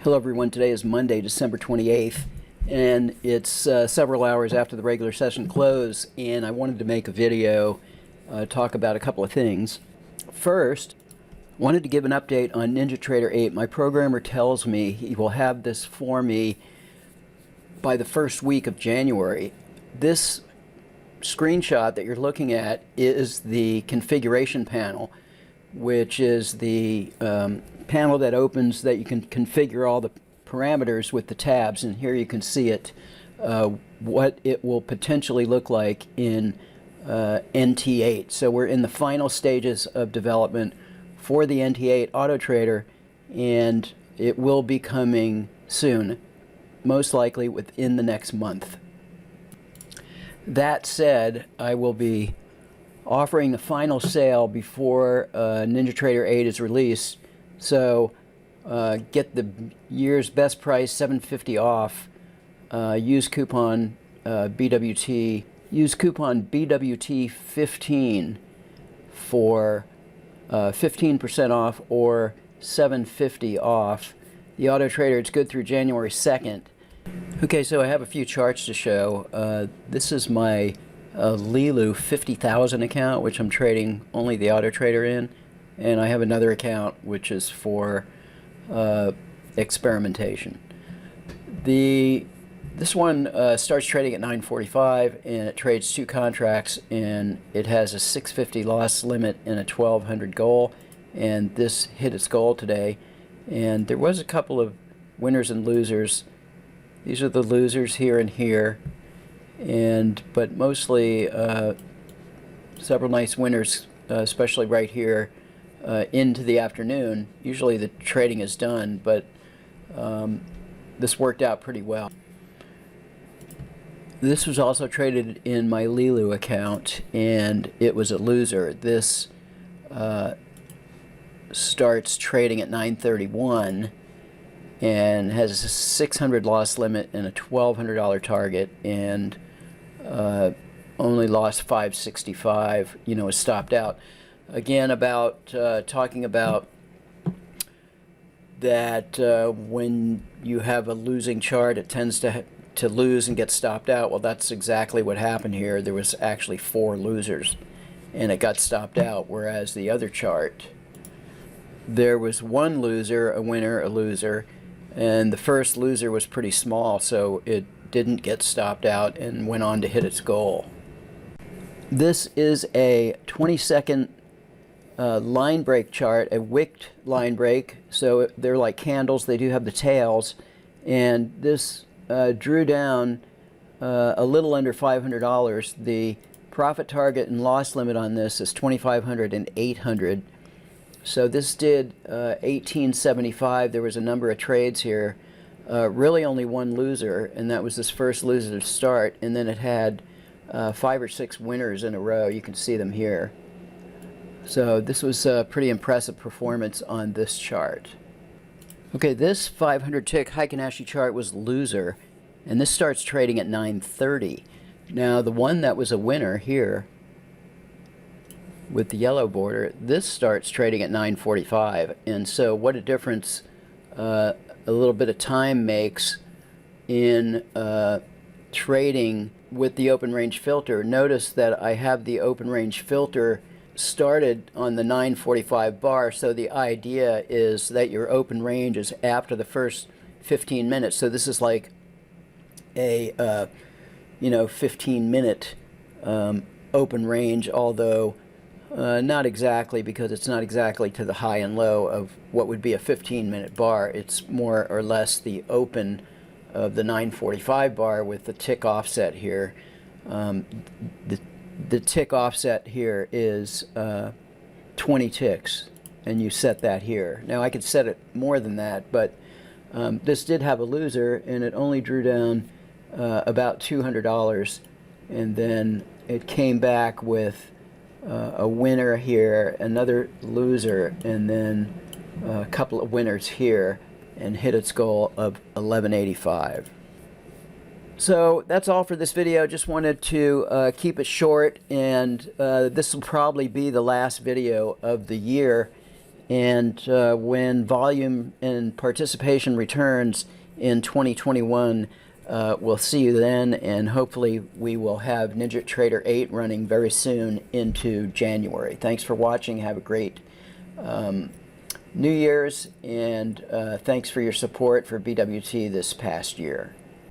Hello everyone, today is Monday, December 28th, and it's several hours after the regular session close, and I wanted to make a video talk about a couple of things. First, I wanted to give an update on NinjaTrader 8. My programmer tells me he will have this for me by the first week of January. This screenshot that you're looking at is the configuration panel, which is the panel that opens that you can configure all the parameters with the tabs, and here you can see it, what it will potentially look like in NT8. So we're in the final stages of development for the NT8 Autotrader, and it will be coming soon, most likely within the next month. That said, I will be offering the final sale before NinjaTrader 8 is released. So get the year's best price, $750 off. Use coupon BWT. Use coupon BWT15 for 15% off or $750 off. The Autotrader, it's good through January 2nd. Okay, so I have a few charts to show. This is my Leeloo 50,000 account, which I'm trading only the Autotrader in, and I have another account which is for experimentation. This one starts trading at 9:45, and it trades 2 contracts, and it has a 650 loss limit and a 1200 goal, and this hit its goal today. And there was a couple of winners and losers. These are the losers here and here, but mostly several nice winners, especially right here into the afternoon. Usually the trading is done, but this worked out pretty well. This was also traded in my Leeloo account, and it was a loser. This starts trading at 9:31 and has a 600 loss limit and a $1,200 target, and only lost 565, is stopped out. Again, about talking about that when you have a losing chart, it tends to lose and get stopped out. Well, that's exactly what happened here. There was actually 4 losers, and it got stopped out, whereas the other chart, there was 1 loser, a winner, a loser, and the first loser was pretty small, so it didn't get stopped out and went on to hit its goal. This is a 20-second line break chart, a wicked line break, so they're like candles. They do have the tails, and this drew down a little under $500. The profit target and loss limit on this is $2,500 and $800. So this did 1875. There was a number of trades here. Really only 1 loser, and that was this first loser to start, and then it had 5 or 6 winners in a row. You can see them here. So this was a pretty impressive performance on this chart. Okay, this 500 tick Heiken Ashi chart was loser, and this starts trading at 9:30. Now the one that was a winner here with the yellow border, this starts trading at 9:45, and so what a difference a little bit of time makes in trading with the open range filter. Notice that I have the open range filter started on the 9:45 bar, so the idea is that your open range is after the first 15 minutes. So this is like a 15-minute open range, although not exactly, because it's not exactly to the high and low of what would be a 15-minute bar. It's more or less the open of the 9:45 bar with the tick offset here. The tick offset here is 20 ticks, and you set that here. Now I could set it more than that, but this did have a loser, and it only drew down about $200, and then it came back with a winner here, another loser, and then a couple of winners here, and hit its goal of 1185. So that's all for this video. Just wanted to keep it short, and this will probably be the last video of the year, And when volume and participation returns in 2021, we'll see you then, and hopefully we will have NinjaTrader 8 running very soon into January. Thanks for watching. Have a great New Year's, and thanks for your support for BWT this past year.